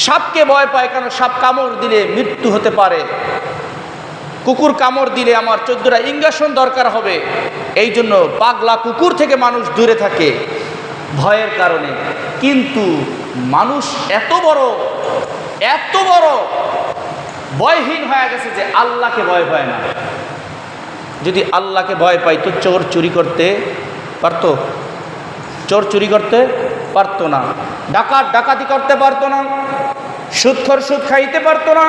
সাপকে ভয় পায়, কেন সাপ কামড় দিলে মৃত্যু হতে পারে, কুকুর কামড় দিলে আমার 14টা ইঞ্জেকশন দরকার হবে, এই জন্য পাগলা কুকুর থেকে মানুষ দূরে থাকে ভয়ের কারণে। কিন্তু মানুষ এত বড় ভয়হীন হয়ে গেছে যে আল্লাহকে ভয় পায় না। যদি আল্লাহকে ভয় পাই তো চোর চুরি করতে পারতো? চোর চুরি করতে পারতো না, ডাকাত ডাকাতি করতে পারতো না, সুদখোর সুদ খাইতে পারতো না,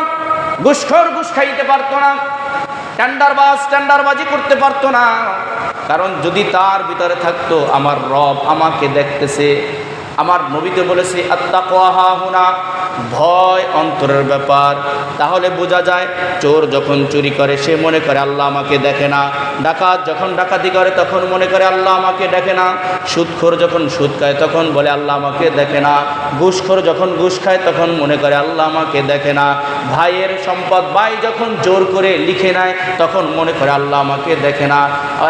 ঘুষখোর ঘুষ খাইতে পারতো না, টেন্ডারবাজি করতে পারতো না। কারণ যদি তার ভিতরে থাকতো আমার রব আমাকে দেখতেছে, আমার নবীতে বলেছে আত্তাকওয়া হাহুনা, ভয় অন্তরের ব্যাপার। তাহলে বোঝা যায় চোর যখন চুরি করে সে মনে করে আল্লাহ আমাকে দেখে না, ডাকাত যখন ডাকাতি করে তখন মনে করে আল্লাহ আমাকে দেখে না, সুদখোর যখন সুদ খায় তখন বলে আল্লাহ আমাকে দেখে না, ঘুষখোর যখন ঘুষ খায় তখন মনে করে আল্লাহ আমাকে দেখে না, ভাইয়ের সম্পদ ভাই যখন জোর করে লিখে নেয় তখন মনে করে আল্লাহ আমাকে দেখে না।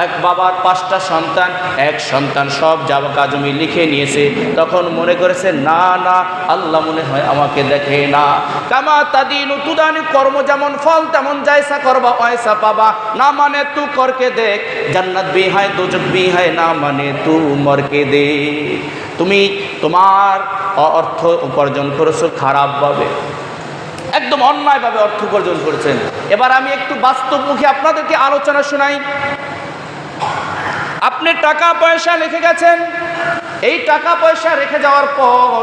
এক বাবার 5টা সন্তান, এক সন্তান সব জায়গা জমি লিখে নিয়েছে, তখন মনে করেছে না না আল্লাহ মনে হয় আমাকে দেখে না। কামা তাদিনু তুদানি, কর্ম যেমন ফল তেমন জায়সা করবা ওয়সা পাবা। না মানে তু করকে দেখ, জান্নাত ভি হ্যায় দোজখ ভি হ্যায়, না মানে তু মরকে দেখ। তুমি তোমার অর্থ উপার্জন করেছো খারাপভাবে, একদম অন্যায়ভাবে অর্থ উপার্জন করেছেন। এবার আমি একটু বাস্তবমুখী আপনাদেরকে আলোচনা শোনাই। আপনি টাকা পয়সা রেখে গেছেন, এই টাকা পয়সা রেখে যাওয়ার পর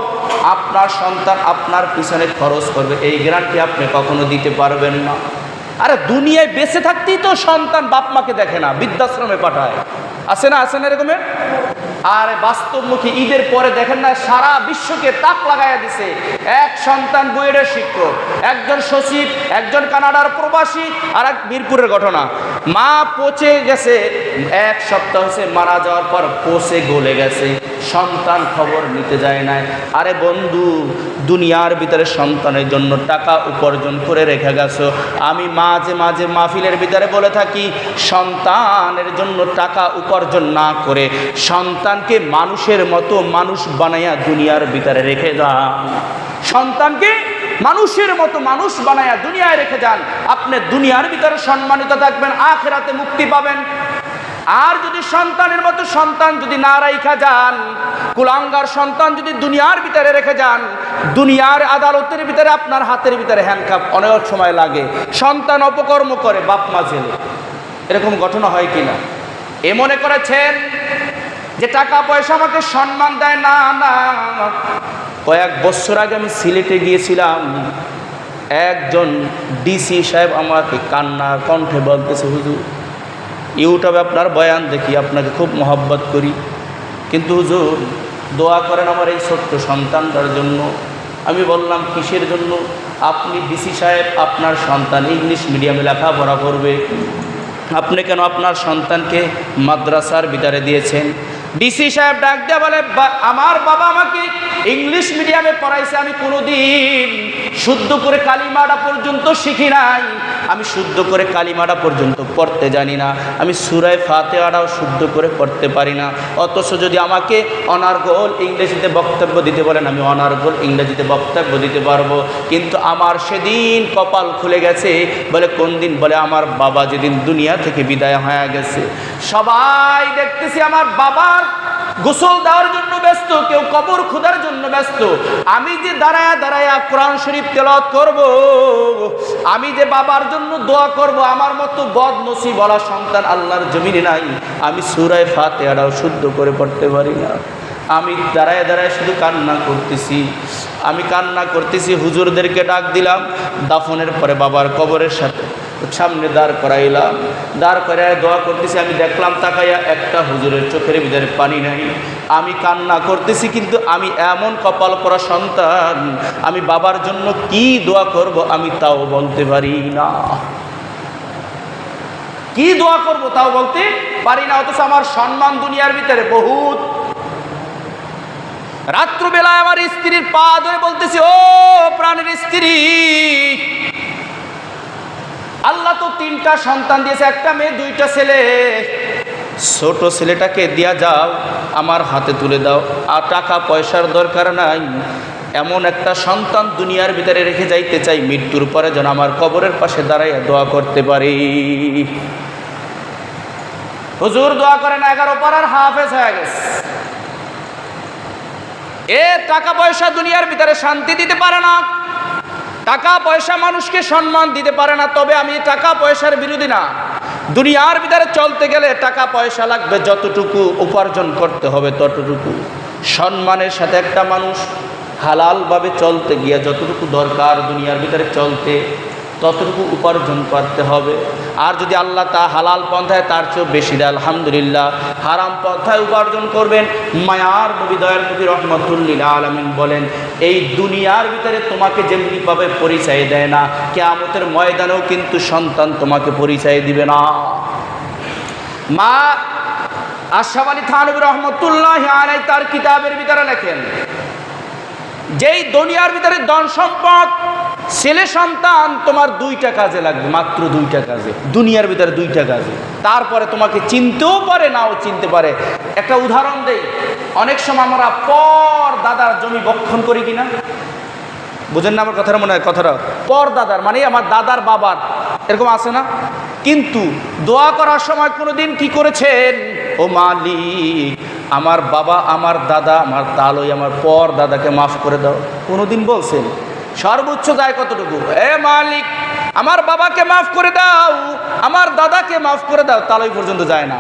আপনার সন্তান আপনার পিছনে খরচ করবে, এই গ্যারান্টি আপনি কখনো দিতে পারবেন না। আরে দুনিয়ায় বেঁচে থাকতেই তো সন্তান বাপ মাকে দেখে না, বৃদ্ধাশ্রমে পাঠায়, আছে না এরকমের? আর বাস্তবমুখী ঈদের পরে দেখেন না সারা বিশ্বকে তাক লাগাইয়া দিছে। এক সন্তান বুয়েটের শিক্ষক, একজন সচিব, একজন কানাডার প্রবাসী, আর এক মিরপুরের ঘটনা। মা পচে গেছে, 1 সপ্তাহ হয়েছে মারা যাওয়ার পর পচে গলে গেছে, সন্তান খবর নিতে যায় নাই। আরে বন্ধু, দুনিয়ার ভিতরে সন্তানের জন্য টাকা উপার্জন করে রেখে গেছো। আমি মাঝে মাঝে মাহফিলের ভিতরে বলে থাকি, সন্তানের জন্য টাকা উপার্জন না করে সন্তানকে মানুষের মতো মানুষ বানাইয়া দুনিয়ার ভিতরে রেখে যান। সন্তানকে মানুষের মতো মানুষ বানাইয়া দুনিয়ায় রেখে যান, আপনি দুনিয়ার ভিতরে সম্মানিত থাকবেন, আখিরাতে মুক্তি পাবেন। আর যদি সন্তানের মতো সন্তান যদি না রাইখা যান, কুলাঙ্গার সন্তান যদি দুনিয়ার ভিতরে রেখে যান, দুনিয়ার আদালতের ভিতরে আপনার হাতের ভিতরে হ্যান্ডকাপ অনেক সময় লাগে, সন্তান অপকর্ম করে বাপ মা জেলে। এরকম ঘটনা হয় কিনা? এ মনে করেছেন যে টাকা পয়সা আমাকে সম্মান দেয়? না না, কয়েক বছর আগে আমি সিলেটে গিয়েছিলাম, একজন ডিসি সাহেব আমাকে কান্নার কণ্ঠে বলতেছে, হুজুর ইউটিউবে আপনার বয়ান দেখি, আপনাকে খুব মহব্বত করি, কিন্তু হুজুর দোয়া করেন আমার এই ছোট্ট সন্তানটার জন্য। আমি বললাম কিসের জন্য? আপনি ডিসি সাহেব, আপনার সন্তান ইংলিশ মিডিয়ামে লেখাপড়া করবে, আপনি কেন আপনার সন্তানকে মাদ্রাসার ভিতরে দিয়েছেন? ডিসি সাহেব ডাক দেয়া বলে, আমার বাবা আমাকে ইংলিশ মিডিয়ামে পড়াইছে, আমি কোনোদিন শুদ্ধ করে কালিমাটা পর্যন্ত শিখি নাই, আমি শুদ্ধ করে কালিমাটা পর্যন্ত পড়তে জানি না, আমি সূরা ফাতিহাটাও শুদ্ধ করে পড়তে পারি না। অথচ যদি আমাকে অনার্গল ইংরেজিতে বক্তব্য দিতে বলেন, আমি অনার্গল ইংরেজিতে বক্তব্য দিতে পারবো। কিন্তু আমার সেদিন কপাল খুলে গেছে। বলে কোন দিন? বলে আমার বাবা যেদিন দুনিয়া থেকে বিদায় হয়ে গেছে। সবাই দেখতেছি আমার বাবার গোসল দেওয়ার জন্য ব্যস্ত, কেউ কবর খোদার জন্য ব্যস্ত। আমি যে দাঁড়ায়া দাঁড়ায়া কোরআন শরীফ তেলাওয়াত করব, আমি যে বাবার জন্য দোয়া করব, আমার মতো বদনসিব বলা সন্তান আল্লাহর জমিনে নাই। আমি সূরা ফাতিহাটাও শুদ্ধ করে পড়তে পারি না। আমি দাঁড়ায় দাঁড়ায় শুধু কান্না করতেছি, আমি কান্না করতেছি। হুজুরদেরকে ডাক দিলাম, দাফনের পরে বাবার কবরের সামনে দাঁড় করাইলাম, দাঁড় করায় দোয়া করতেছি। আমি দেখলাম তাকাইয়া একটা হুজুরের চোখের ভিতরে পানি নাই। আমি কান্না করতেছি, কিন্তু আমি এমন কপাল পরা সন্তান, আমি বাবার জন্য কি দোয়া করব আমি তাও বলতে পারি না। কি দোয়া করব তাও বলতে পারি না। অথচ আমার সম্মান দুনিয়ার ভিতরে বহুত। রাত্রবেলায় আমার স্ত্রীর পা ধরে বলতেছি, ও প্রাণের স্ত্রী, আল্লাহ তো 3টা সন্তান দিয়েছে, একটা মেয়ে 2টা ছেলে, ছোট ছেলেটাকে দিয়া যাও, আমার হাতে তুলে দাও, আর টাকা পয়সার দরকার নাই, এমন একটা সন্তান দুনিয়ার ভিতরে রেখে যাইতে চাই, মৃত্যুর পরে যেন আমার কবরের পাশে দাঁড়াইয়া দোয়া করতে পারি। হুজুর দোয়া করেন 11 পারার হাফেজ হয়ে গেছে। টাকা পয়সা দুনিয়ার ভিতরে শান্তি দিতে পারে না, টাকা পয়সা মানুষকে সম্মান দিতে পারে না। তবে আমি টাকা পয়সার বিরোধী না। দুনিয়ার ভিতরে চলতে গেলে টাকা পয়সা লাগবে, যতটুকু উপার্জন করতে হবে ততটুকু। সম্মানের সাথে একটা মানুষ হালালভাবে চলতে গিয়ে যতটুকু দরকার দুনিয়ার ভিতরে চলতে, ততটুকু উপার্জন করতে হবে। আর যদি আল্লাহ তা হালাল পন্থায় তার চেয়েও বেশি দেয় আলহামদুলিল্লাহ। হারাম পন্থায় উপার্জন করবেন। মায়ার নবী দয়ার নবী রহমতুল্লিল আলামিন বলেন, এই দুনিয়ার ভিতরে তোমাকে যেমনিভাবে পরিচয় দেয় না, কিয়ামতের ময়দানেও কিন্তু সন্তান তোমাকে পরিচয় দিবে না। মা আশরাফ আলী থানভী রহমতুল্লাহি আলাইহি তার কিতাবের ভিতরে লেখেন, যেই দুনিয়ার ভিতরে ধন সম্পদ, ছেলে সন্তান তোমার 2টা কাজে লাগবে, মাত্র 2টা কাজে, দুনিয়ার ভিতরে 2টা কাজে। তারপরে তোমাকে চিনতেও পারে, নাও চিনতে পারে। একটা উদাহরণ দেই, অনেক সময় আমরা পর দাদার জমি বক্ষণ করি কিনা, বুঝেন না আমার কথাটা? মনে হয় কথাটা পর দাদার মানে আমার দাদার বাবার, এরকম আছে না? কিন্তু দোয়া করার সময় কোনোদিন কি করেছেন? ও মালিক, আমার বাবা, আমার দাদা, আমার তালই, আমার পর দাদাকে মাফ করে দাও, কোনোদিন বলছেন? সর্বোচ্চ যায় কতটুকু? এ মালিক, আমার বাবাকে মাফ করে দাও, আমার দাদাকে মাফ করে দাও, তালই পর্যন্ত যায় না।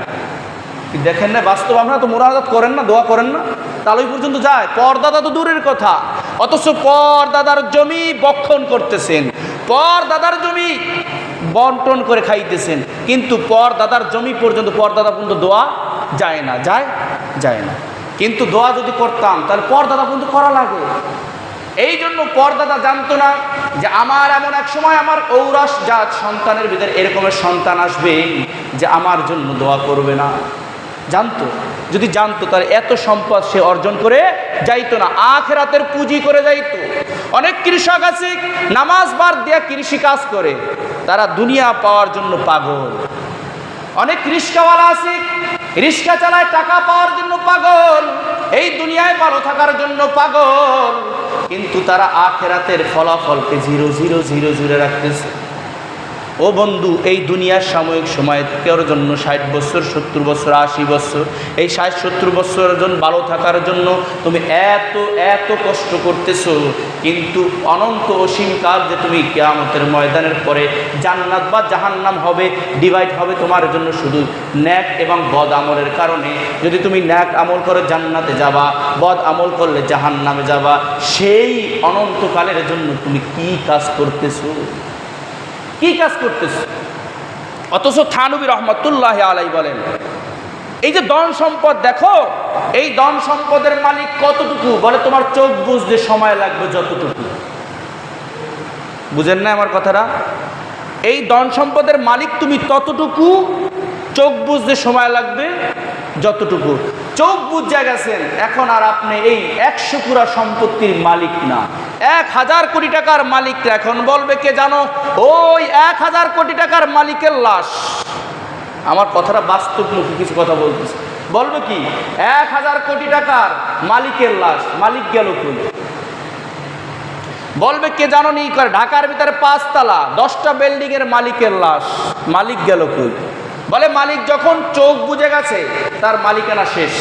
দেখেন না বাস্তব, আপনারা তো মুনাজাত করেন না, দোয়া করেন না, তালই পর্যন্ত যায়, পরদাদা তো দূরের কথা। অথচ পরদাদার জমি বক্ষণ করতেছেন, পরদাদার জমি বন্টন করে খাইতেছেন, কিন্তু পরদাদার জমি পর্যন্ত, পরদাদা পর্যন্ত দোয়া যায় না, যায় না। কিন্তু দোয়া যদি করতাম তাহলে পরদাদা পর্যন্ত করা লাগে। এই জন্য পরদাদা জানতো না যে আমার এমন এক সময় আমার ঔরাস জাত সন্তানের ভিতরে এরকমের সন্তান আসবে যে আমার জন্য দোয়া করবে না। জানতো, যদি জানতো তাহলে এত সম্পদ সে অর্জন করে যাইতো না, আখিরাতের পুঁজি করে যাইতো। অনেক কৃষক আছে নামাজ বাদ দিয়া কৃষি কাজ করে, তারা দুনিয়া পাওয়ার জন্য পাগল। অনেক রিস্কাওয়ালা আছে, রিস্কা চালায় টাকা পাওয়ার জন্য পাগল, এই দুনিয়ায় ভালো থাকার জন্য পাগল, কিন্তু তারা আখিরাতের ফলাফলকে 0 রাখতেছে। ও বন্ধু, এই দুনিয়ার সাময়িক সময় কেউ জন্য 60 বছর, 70 বছর, 80 বছর, এই 60-70 বছরের জন্য ভালো থাকার জন্য তুমি এত কষ্ট করতেছো, কিন্তু অনন্ত অসীমকাল যে তুমি কিয়ামতের ময়দানের পরে জান্নাত বা জাহান্নাম হবে, ডিভাইড হবে তোমার জন্য শুধু ন্যাক এবং বদ আমলের কারণে। যদি তুমি ন্যাক আমল করে জান্নাতে যাবা, বদ আমল করলে জাহান্নামে যাবা। সেই অনন্তকালের জন্য তুমি কি কাজ করতেছো, কি কাজ করতেছে? অথচ থানভী রহমতুল্লাহ আলাই বলেন, এই যে ধন সম্পদ দেখো, এই ধন সম্পদের মালিক কতটুকু? বলে তোমার চোখ বুঝতে সময় লাগবে যতটুকু। বুঝেন না আমার কথাটা? এই ধন সম্পদের মালিক তুমি ততটুকু, চোখ বুঝতে সময় লাগবে যতটুকু। চোখ বুঝে গেছেন, এখন আর আপনি এই 100 পুরা সম্পত্তির মালিক না, 1000 কোটি টাকার মালিক। এখন বলবে কে জানো? ওই 1000 কোটি টাকার মালিকের লাশ। আমার কথাটা বাস্তবমুখী কিছু কথা বলতেছে। বলবে কি? 1000 কোটি টাকার মালিকের লাশ, মালিক গেল কই? বলবে কে জানো? নি করে ঢাকার ভিতরে 5 তলা 10টা বিল্ডিং এর মালিকের লাশ, মালিক গেল কই? বলে মালিক যখন চোখ বুঝে গেছে তার মালিকানা শেষ।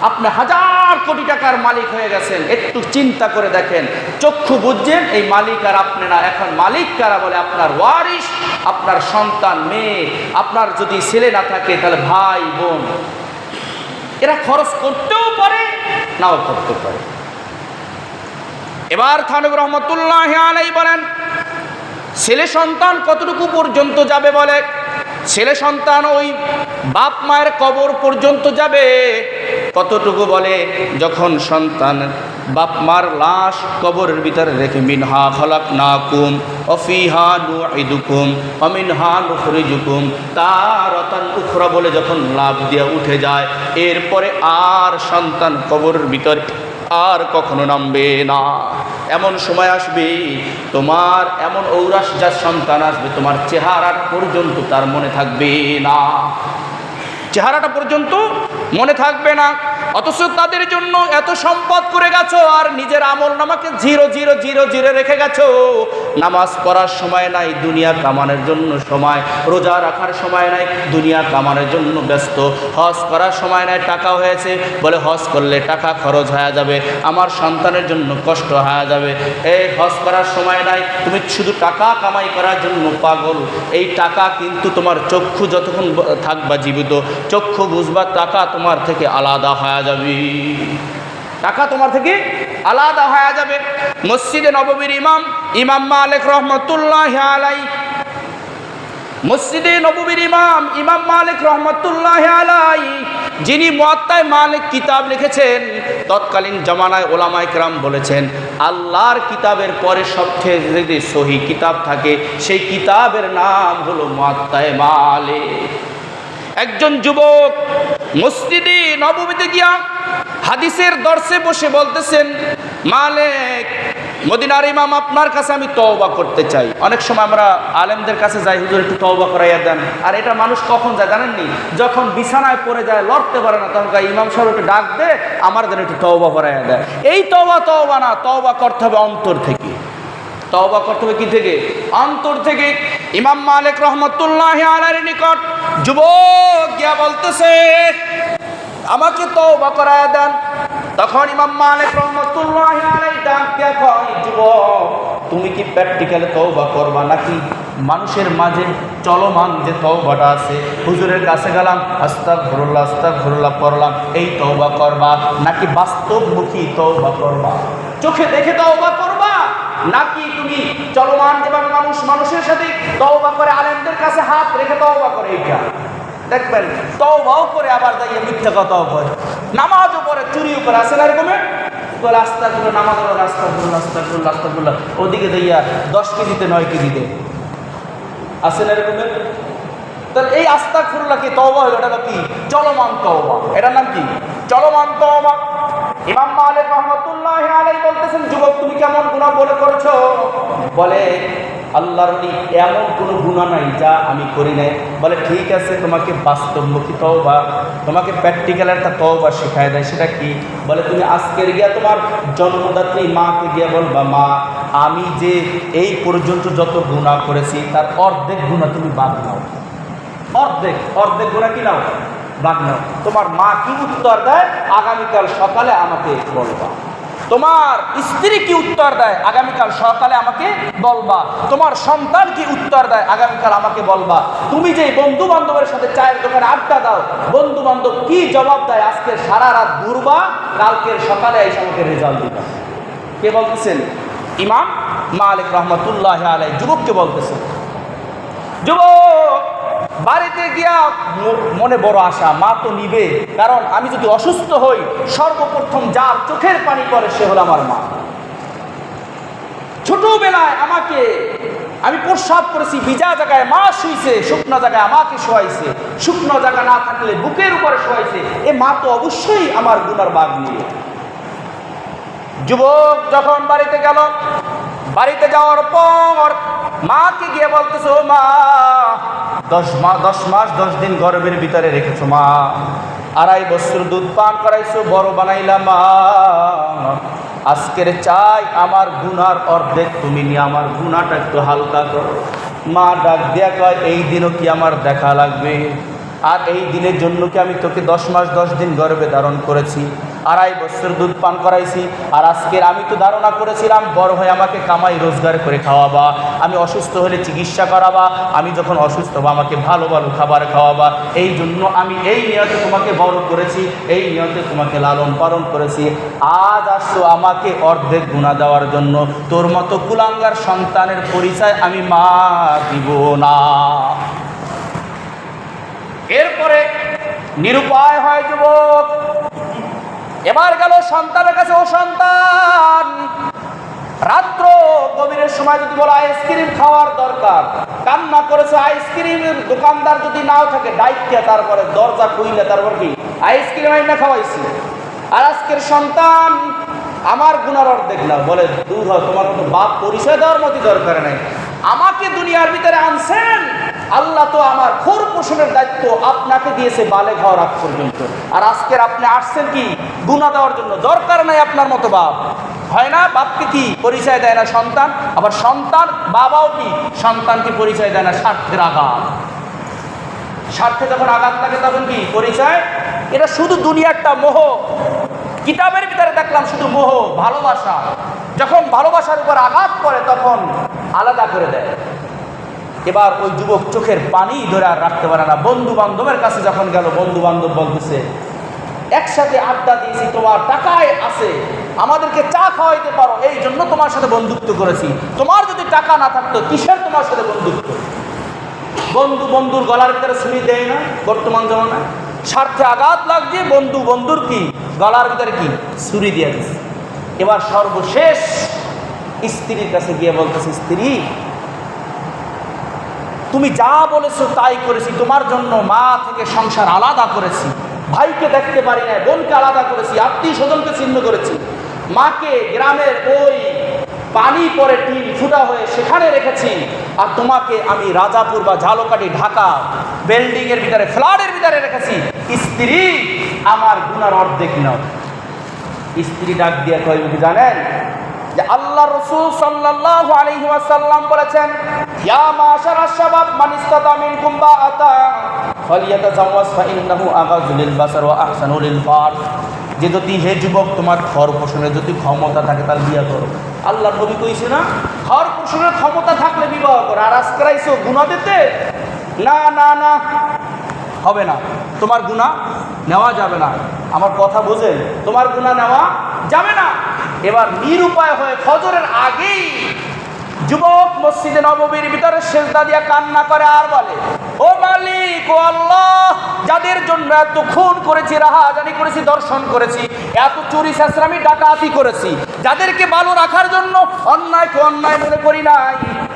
আপনি 1000 কোটি টাকার মালিক হয়ে গেছেন, একটু চিন্তা করে দেখেন, চক্ষু বুঝছেন, এই মালিক আর আপনি না। এখন মালিক কারা? বলে আপনার ওয়ারিশ, আপনার সন্তান, মেয়ে, আপনার যদি ছেলে না থাকে তাহলে ভাই বোন, এরা খরচ করতেও পারে নাও করতে পারে। এবার থানভী রহমতুল্লাহ আলাইহি বলেন, ছেলে সন্তান কতটুকু পর্যন্ত যাবে? বলে ছেলে সন্তান ওই বাপ মায়ের কবর পর্যন্ত যাবে। কতটুকু? বলে যখন সন্তান বাপ মার লাশ কবরের ভিতরে রেখে, মিনহা খলাকনাকুম ওয়া ফিহা নুঈদুকুম ওয়া মিনহা নুখরিজুকুম তারাতান উখরা বলে যখন লাফ দিয়ে উঠে যায়, এরপরে আর সন্তান কবরের ভিতরে আর কখনো নামবে না। এমন সময় আসবে তোমার, এমন ঔরাস যার সন্তান আসবে, তোমার চেহারাটা পর্যন্ত তার মনে থাকবে না, চেহারাটা পর্যন্ত মনে থাকবে না। অথচ তাদের জন্য এত সম্পদ করে গেছো আর নিজের আমল নামাকে 0 0 0 0 রেখে গেছো। নামাজ পড়ার সময় নাই, দুনিয়া কামানোর জন্য সময়, রোজা রাখার সময় নাই, দুনিয়া কামানোর জন্য ব্যস্ত, হজ করার সময় নাই, টাকা হয়েছে বলে হজ করলে টাকা খরচ হয়ে যাবে, আমার সন্তানের জন্য কষ্ট হয়ে যাবে, এই হজ করার সময় নাই, তুমি শুধু টাকা কামাই করার জন্য পাগল। এই টাকা কিন্তু তোমার চক্ষু যতক্ষণ থাকবা জীবিত, চক্ষু বুঝবা টাকা তোমার থেকে আলাদা হয়ে যাবে, টাকা তোমার থেকে আলাদা হয়ে যাবে। মসজিদে নববীর ইমাম মালিক রহমতুল্লাহ আলাইহি, মসজিদে নববীর ইমাম মালিক রহমতুল্লাহ আলাইহি, যিনি মুয়াত্তায়ে মালিক কিতাব লিখেছেন, তৎকালীন জামানায় ওলামায়ে কেরাম বলেছেন আল্লাহর কিতাবের পরে সবচেয়ে যদি সহি কিতাব থাকে সেই কিতাবের নাম হলো মুয়াত্তায়ে মালিক। একজন যুবক মসজিদে নববীতে গিয়া হাদিসের দর্শে বসে বলতেছেন, মালিক, মদিনার ইমাম, আপনার কাছে আমি তওবা করতে চাই। অনেক সময় আমরা আলেমদের কাছে যাই, হুজুর একটু তওবা করাইয়া দেন। আর এটা মানুষ কখন যায় জানেননি? যখন বিছানায় পড়ে যায়, লড়তে পারে না, তখন ইমাম সাহেব একটু ডাক দে, আমার যেন একটু তওবা করাইয়া দেয়। এই তওবা না, তওবা করতে হবে অন্তর থেকে। তওবা করতে হবে কি থেকে? অন্তর থেকে। ইমাম মালিক রহমতুল্লাহ আলাইহির নিকট যুবক গিয়া বলতেছে, আমাকে তওবা করায়া দেন। তখন ইমাম মালিক রহমতুল্লাহ আলাইহি ডাক দিয়া কয়, যুবক, তুমি কি প্র্যাকটিক্যালি তওবা করবা নাকি মানুষের মাঝে চলমান যে তওবাটা আছে, হুজুরের কাছে গেলাম আস্তাগফিরুল্লাহ আস্তাগফিরুল্লাহ পড়লাম, এই তওবা করবা নাকি বাস্তবমুখী তওবা করবা? চোখে দেখে তওবা করবা নাকি তুমি চলমান যেভাবে মানুষের সাথে তওবা করে, আলেমদের কাছে হাত রেখে তওবা করে? এইটা দেখবেন তওবাও করে আবার যাইয়ে মিথ্যা কথাও করে, নামাজও পড়ে, চুরিও করে, আছে না এরকমের? বলে আস্তাগফিরুল্লাহ, নামাজ পড়ে আস্তাগফিরুল্লাহ আস্তাগফিরুল্লাহ আস্তাগফিরুল্লাহ, ওদিকে যাইয়া 10 কেজিতে 9 কেজিতে, আছে না এরকমের? তাহলে এই আস্তাগফিরুল্লাহ কি তওবা হলো? এটা কি চলমান তওবা, এটার নাম কি চলমান তওবা। ইমাম মালিক রহমতুল্লাহ আলাইহি বলতেছেন, যুবক, তুমি কেমন গুনাহ বলে করেছো? বলে আল্লাহর ওলি এমন কোনো গুনাহ নাই যা আমি করি নাই। বলে ঠিক আছে, তোমাকে বাস্তবমুখী তওবা, তোমাকে প্র্যাকটিক্যাল একটা তওবা শেখায় দেয়। সেটা কি? বলে তুমি আজকের গিয়া তোমার জন্মদাত্রী মাকে গিয়া বলবা, মা, আমি যে এই পর্যন্ত যত গুনাহ করেছি তার অর্ধেক গুনাহ তুমি বাদ নাও, অর্ধেক গুনাহ কি নাও? বাদ নাও। তোমার মা কি উত্তর দেয় আগামীকাল সকালে আমাকে বলবা। তোমার স্ত্রী কি উত্তর দেয় আগামীকাল সকালে আমাকে বলবা। তোমার সন্তান কি উত্তর দেয় আগামীকাল আমাকে বলবা। তুমি যে বন্ধু বান্ধবের সাথে চায়ের দোকানে আড্ডা দাও, বন্ধু বান্ধব কি জবাব দেয় আজকে সারা রাত ঘুরবা, কালকের সকালে এসে আমাকে রেজাল্ট দিবা। কে বলতেছেন? ইমাম মালিক রহমতুল্লাহ আলাইহি যুবককে বলতেছেন। যুবক বাড়িতে গিয়া মনে বড় আশা, মা তো নিবে, কারণ আমি যদি অসুস্থ হই সর্বপ্রথম যার চোখের পানি পড়ে সে হলো আমার মা। ছোটবেলায় আমি প্রস্রাব করেছি ভিজা জায়গায়, মা শুইছে, শুকনো জায়গায় আমাকে শোয়াইছে, শুকনো জায়গা না থাকলে বুকের উপরে শোয়াইছে, এ মা তো অবশ্যই আমার গুনার ভাগ নিবে। যুবক যখন বাড়িতে গেল, বাড়িতে যাওয়ার পর মাকে গিয়ে বলতেছে, ও মা, 10 মাস 10 দিন গর্ভের ভিতরে রেখেছো মা, 2.5 বছর দুধ পান করাইছো, বড় বানাইলাম মা, আজকের চাই আমার গুনার অর্ধেক তুমি নিয়ে আমার গুনাটা একটু হালকা করো। মা ডাক দিয়া কয়, এই দিনও কি আমার দেখা লাগবে? আর এই দিনের জন্য কি আমি তোকে 10 মাস 10 দিন গর্ভে ধারণ করেছি, 2.5 বছর দুধ পান করাইছি, আর আজকের আমি তো ধারণা করেছিলাম বড় হয়ে আমাকে কামাই রোজগার করে খাওয়াবা, আমি অসুস্থ হলে চিকিৎসা করাবা, আমি যখন অসুস্থ হবো আমাকে ভালো ভালো খাবার খাওয়াবা, এই জন্য আমি এই নিয়তে তোমাকে বড় করেছি, এই নিয়তে তোমাকে লালন পালন করেছি। আজ আসছো আমাকে অর্ধেক গুনাহ দেওয়ার জন্য, তোর মতো কুলাঙ্গার সন্তানের পরিচয় আমি মা দিব না। এরপরে নিরুপায় হয় যুবক, এবার গেল সন্তানের কাছে, ও সন্তান, রাত্র গভীরের সময় যদি বলো আইসক্রিম খাওয়ার দরকার, কান্না করেছে, আইসক্রিমের দোকানদার যদি নাও থাকে ডাইকে তারপরে দরজা খুইলে তারপর কি আইসক্রিম আইনা খাওয়াইছি, আর আজকের সন্তান আমার গুনার অর্ধেক না। বলে দূর হয়, তোমার মতো বাপ পরিচয় দেওয়ার মতো দরকার নাই, আমাকে দুনিয়ার ভিতরে আনছেন, আল্লাহ তো আমার খোর পোষণের দায়িত্ব আপনাকে দিয়েছে বালেগ হওয়ার আগ পর্যন্ত, আর আজকের আপনি আসছেন কি গুনাহ দেওয়ার জন্য। দরকার নাই আপনার মতো বাপ, হয় না? বাপকে কি পরিচয় দেয় না সন্তান, আবার সন্তান বাবাও কি সন্তানকে পরিচয় দেয় না। স্বার্থের আঘাত, স্বার্থে যখন আঘাত লাগে তখন কি পরিচয়। এটা শুধু দুনিয়ারটা মোহ। কিতাবের ভিতরে দেখলাম শুধু মোহ, ভালোবাসা যখন ভালোবাসার উপর আঘাত করে তখন আলাদা করে দেয়। এবার ওই যুবক চোখের পানি ধরে আর রাখতে পারে না। বন্ধু বান্ধবের কাছে যখন গেল, বন্ধু বান্ধব বলতেছে একসাথে আড্ডা দিয়েছি, তোমার টাকায় আছে, আমাদেরকে চা খাওয়াইতে পারো, এই জন্য তোমার সাথে বন্ধুত্ব করেছি। তোমার যদি টাকা না থাকতো কিসের তোমার সাথে বন্ধুত্ব? বন্ধু বন্ধুর গলার ভিতরে ছুরি দেয় না বর্তমান জমানায়। স্বার্থে আঘাত লাগছে, বন্ধু বন্ধুর কি গলার ভিতরে কি ছুরি দিয়ে দিচ্ছে। এবার সর্বশেষ স্ত্রীর কাছে গিয়ে বলতেছে, স্ত্রী তুমি যা বলেছো তাই করেছি, তোমার জন্য মা থেকে সংসার আলাদা করেছি, ভাইকে দেখতে পারি না, বোনকে আলাদা করেছি, আত্মীয় স্বজনকে ছিন্ন করেছি, মাকে গ্রামের ওই পানি পরে টিন ফুটা হয়ে সেখানে রেখেছি, আর তোমাকে আমি রাজাপুর বা ঝালকাঠি ঢাকা বিল্ডিংয়ের ভিতরে ফ্ল্যাটের ভিতরে রেখেছি। স্ত্রী আমার গুনার অর্ধেক নাও। স্ত্রী ডাক দিয়ে কয় জানেন যে আল্লাহ রাসূল সাল্লাল্লাহু আলাইহি ওয়াসাল্লাম বলেছেন, ইয়া মাশারাশ শাবাব মান ইসতাতা মিনকুম বাআতা ফালিয়াতাজাওয়াজ ফাইন্নাহু আগাযু লিল বাসার ওয়া আহসানু লিল ফার। যে যদি হে যুবক তোমার ঘর পোষণের যদি ক্ষমতা থাকে তাহলে বিয়ে করো। আল্লাহ নবী কইছে না ঘর পোষণের ক্ষমতা থাকলে বিবাহ করো। আর আজকে আইছো গুনাহ দিতে, না না না হবে না, তোমার গুনাহ নেওয়া যাবে না। আমার কথা বুঝেন, তোমার গুনাহ নেওয়া যাবে না। এবার নিরুপায় হয়ে ফজরের আগেই যুবক মসজিদে নববীর ভিতরে সেজদা দিয়া কান্না করে আর বলে, ও মালিক, ও আল্লাহ, যাদের জন্য এত খুন করেছি, রাহাজানি করেছি, দর্শন করেছি, এত চুরি চেঁচামি ডাকাতি করেছি, যাদেরকে ভালো রাখার জন্য অন্যায়কে অন্যায় মনে করি নাই,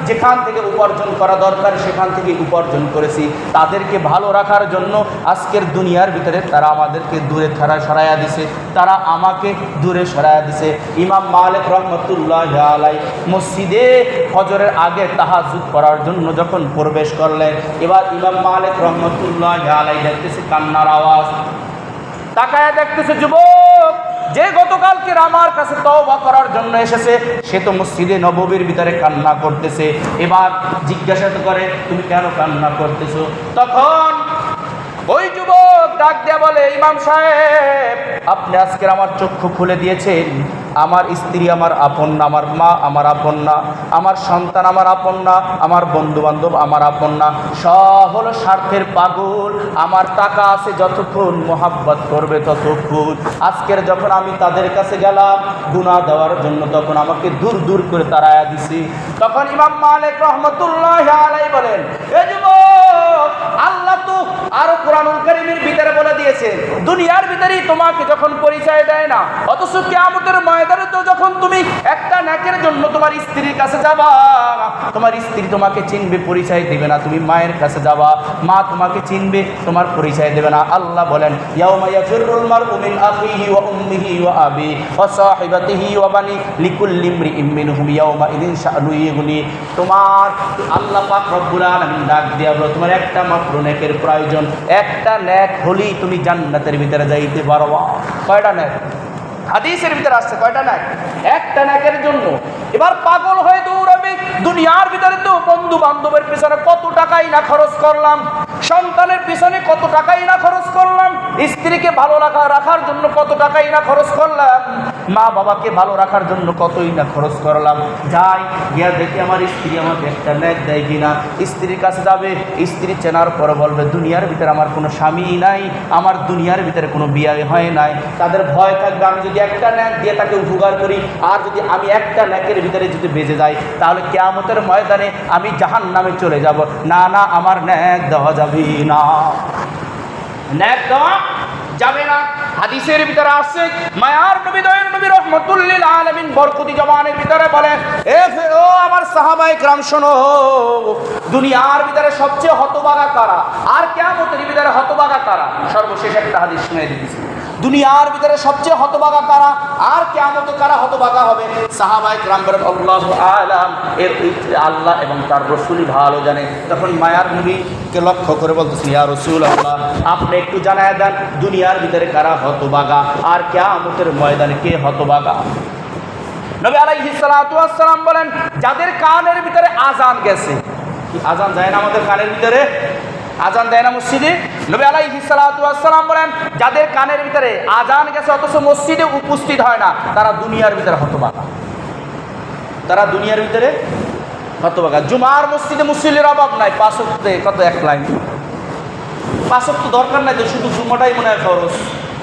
যেখান থেকে উপার্জন করা দরকার সেখান থেকে উপার্জন করেছি, তাদেরকে ভালো রাখার জন্য আজকের দুনিয়ার ভিতরে তারা আমাদেরকে দূরে সরাইয়া দিছে, তারা আমাকে দূরে সরাইয়া দিছে। ইমাম মালিক রহমতুল্লাহ আলাইহি মসজিদে ফজরের আগে তাহাজ্জুদ করার জন্য যখন প্রবেশ করলেন, এবার ইমাম মালিক রহমতুল্লাহ আলাইহি দেখতেছে কান্নার আওয়াজ। তাকায় দেখতেছে যুবক যে গতকালকে আমার কাছে তওবা করার জন্য এসেছে, সে তো মসজিদে নববীর ভিতরে কান্না করতেছে। এবার জিজ্ঞাসা করে, তুমি কেন কান্না করতেছো? তখন ওই যুবক ডাক দিয়ে বলে, ইমাম সাহেব, আপনি আজকের আমার চক্ষু খুলে দিয়েছেন। আমার স্ত্রী আমার আপন না, আমার মা আমার আপন না, আমার সন্তান আমার আপন না, আমার বন্ধু বান্ধব আমার আপন না, সব হলো স্বার্থের পাগল। আমার টাকা আছে যতক্ষণ, মোহাব্বত করবে ততক্ষণ। আজকের যখন আমি তাদের কাছে গেলাম গুনাহ দেওয়ার জন্য, তখন আমাকে দূর দূর করে তাড়ায়া দিছি। তখন ইমাম মালিক রহমতুল্লাহ আলাইহি বলেন, এ যুবক, আল্লাহ তো আরো কোরআনুল কারীমের ভিতরে বলে দিয়েছে, দুনিয়ার ভিতরেই তোমাকে যখন পরিচয় দেয় না, অথচ কিয়ামতের ময়দানে তো যখন তুমি একটা নেকের জন্য তোমার স্ত্রীর কাছে যাবা, তোমার স্ত্রী তোমাকে চিনবে, পরিচয় দেবে না। তুমি মায়ের কাছে যাবা, মা তোমাকে চিনবে, তোমার পরিচয় দেবে না। আল্লাহ বলেন, ইয়াউমা ইয়াফিরুল মারউ মিন আখিহি ওয়া উম্মিহি ওয়া আবিহি ওয়া সাহিবাতিহি ওয়া বানি লিকুল্লি ইমরিইম মিনহুম ইয়াউমা ইযিন শা'নু ইগনি। তোমার আল্লাহ পাক রব্বুল আলামিন ডাক দিয়া বলে, তোমার একটা মাত্র নেকের প্রয়োজন, একটা নেক হলেই তুমি জান্নাতের ভিতরে যাইতে পারবা। কয়টা নেক? হাদিসের ভিতরে আসছে কয়টা নেক? একটা নেকের জন্য। এবার পাগল হয়ে দৌড়াবে। দুনিয়ার ভিতরে তো বন্ধু বান্ধবের পিছনে কত টাকাই না খরচ করলাম, সন্তানের পিছনে কত টাকাই না খরচ করলাম, স্ত্রীকে ভালো রাখার জন্য কত টাকাই না খরচ করলাম, মা বাবাকে ভালো রাখার জন্য কতই না খরচ করলাম। যাই গিয়া দেখি আমার স্ত্রী আমাকে একটা নেক দেয় কিনা। স্ত্রীর কাছে যাবে, স্ত্রী চেনার পরে বলবে, দুনিয়ার ভিতরে আমার কোনো স্বামী নাই, আমার দুনিয়ার ভিতরে কোনো বিয়ে হয় নাই। তাদের ভয় থাকবে আমি যদি একটা নেক দিয়ে তাকে উপকার করি, আর যদি আমি একটা নেকের ভিতরে যদি বেঁচে যাই, তাহলে কিয়ামতের ময়দানে আমি জাহান্নামে চলে যাব। না না, আমার নেক দেওয়া যাবে না, নেক দেওয়া যাবে না। হাদিসের ভিতরে আসছে, মায়ার নবী দয়ার নবী রাহমাতুল লিল আলামিন বরকতি জবানের ভিতরে বলে, ও আমার সাহাবায়ে کرام শোনো, দুনিয়ার ভিতরে সবচেয়ে হতভাগা কারা আর কিয়ামতের ভিতরে হতভাগা কারা? সর্বশেষ একটা হাদিস শুনিয়ে দিতেছি। দুনিয়ার ভিতরে সবচেয়ে হতভাগা কারা আর কিয়ামতে কারা হতভাগা হবে? সাহাবায়ে কেরাম বলেন আল্লাহু আ'লাম, এর ভিতরে আল্লাহ এবং তার রাসূলই ভালো জানে। তখন মায়ার নবীকে লক্ষ্য করে বলতেছেন, ইয়া রাসূলুল্লাহ, আপনি একটু জানায় দেন দুনিয়ার ভিতরে কারা হতভাগা আর কিয়ামতের ময়দানে কে হতভাগা? নবী আলাইহিস সালাতু ওয়াস সালাম বলেন, যাদের কানের ভিতরে আজান গেছে। কি আজান যায় না আমাদের কানের ভিতরে? আজান দেয় না মসজিদে? নবী আলাইহিস সালাতু ওয়াস সালাম বলেন, যাদের কানের ভিতরে আজান গেছে অথচ মসজিদে উপস্থিত হয় না, তারা দুনিয়ার ভিতরে হতভাগা। তারা দুনিয়ার ভিতরে হতভাগা। জুমার মসজিদে মুসল্লির অভাব নাই, 5 ওয়াক্তে কত এক লাইন। 5 ওয়াক্ত দরকার নাই, তো শুধু জুমাটাই মনে হয় ফরজ,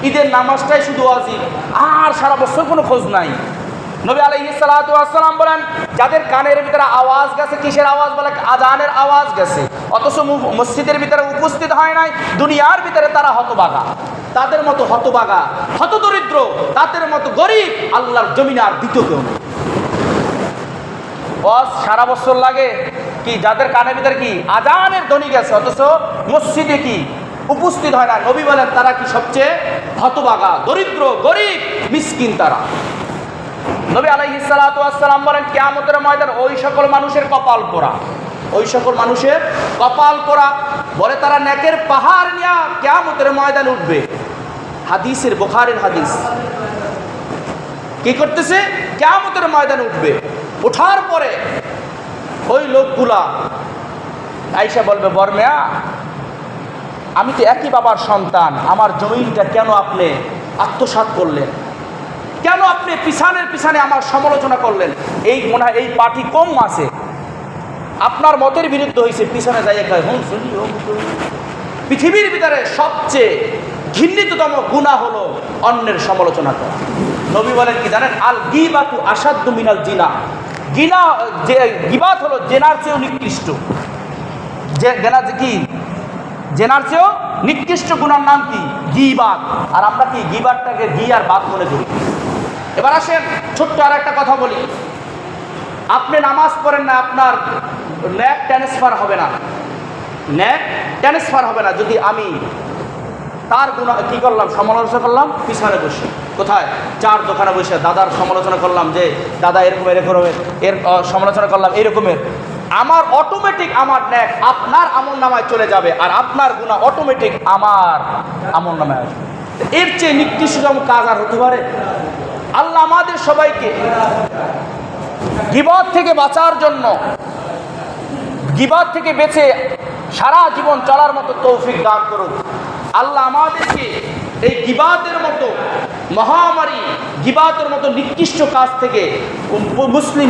ঈদের নামাজটাই শুধু ওয়াজিব, আর সারা বছর কোনো খোঁজ নাই। নবী আলাইহিস সালাতু ওয়াস সালাম বলেন, যাদের কানের ভিতরে আওয়াজ গেছে, কিসের আওয়াজ? বলে আজানের আওয়াজ গেছে, অথচ মসজিদের ভিতরে উপস্থিত হয় নাই, দুনিয়ার ভিতরে তারা হতভাগা। তাদের মতো হতভাগা, হতদরিদ্র, তাদের মতো গরিব আল্লাহর জমিনে আর দ্বিতীয় কেউ নেই। ওয়াজ সারা বছর লাগে, কি যাদের কানের ভিতরে কি আজানের ধ্বনি গেছে অথচ মসজিদে কি উপস্থিত হয় না, নবী বলেন তারা কি সবচেয়ে হতভাগা, দরিদ্র, গরিব, মিসকিন তারা। নবী আলাইহিস সালাতু ওয়াস সালাম বলেন, কিয়ামতের ময়দানে ওই সকল মানুষের কপাল পোড়া, ওই সকল মানুষের কপাল পোড়া, বলে তারা নেকের পাহাড় নিয়ে কিয়ামতের ময়দানে উঠবে। হাদিসের, বুখারীর হাদিস। কি করতেছে? কিয়ামতের ময়দানে উঠবে। ওঠার পরে ওই লোকগুলা আয়েশা বলবে, বর্মেয়া, আমি তো একই বাবার সন্তান, আমার জমিনটা কেন আপনি আত্মসাৎ করলেন? কেন আপনি পিছানের পিছনে আমার সমালোচনা করলেন? এই মনে হয় এই পার্টি কম আছে, আপনার মতের বিরুদ্ধে হয়েছে, পিছনে যাইয়ে কয় হুম শুনি। পৃথিবীর ভিতরে সবচেয়ে ঘৃণিততম গুনাহ হলো অন্যের সমালোচনা করা। নবী বলেন কি জানেন? আল গীবাতু আসাদ্দু মিনাল জিনা। গীবাত হলো জেনার চেয়েও নিকৃষ্ট। জেনার চেয়েও নিকৃষ্ট গুনার নাম কি? গীবাত। আর আমরা কি গীবাতটাকে ঘি আর বাত মনে করি। এবার আসেন ছোট্ট আর একটা কথা বলি। আপনি নামাজ পড়েন না, আপনার ন্যাক ট্রান্সফার হবে না, ন্যাক ট্রান্সফার হবে না যদি আমি তার গুনাহ কি করলাম? সমালোচনা করলাম পিছনে বসে। কোথায়? চার দোকানে বসে দাদার সমালোচনা করলাম, যে দাদা এরকম এরকম, এর সমালোচনা করলাম এইরকমের। আমার অটোমেটিক আমার ন্যাক আপনার আমল নামায় চলে যাবে, আর আপনার গুনাহ অটোমেটিক আমার আমল নামায় আসবে। এর চেয়ে নিকৃষ্টতম কাজ আর হতে পারে? আল্লাহ আমাদের সবাইকে গীবত থেকে বাঁচার জন্য, গীবত থেকে বেঁচে সারা জীবন চলার মতো তৌফিক দান করুন। আল্লাহ আমাদেরকে এই গীবতের মতো মহামারী, গীবতের মতো নিকৃষ্ট কাজ থেকে মুসলিম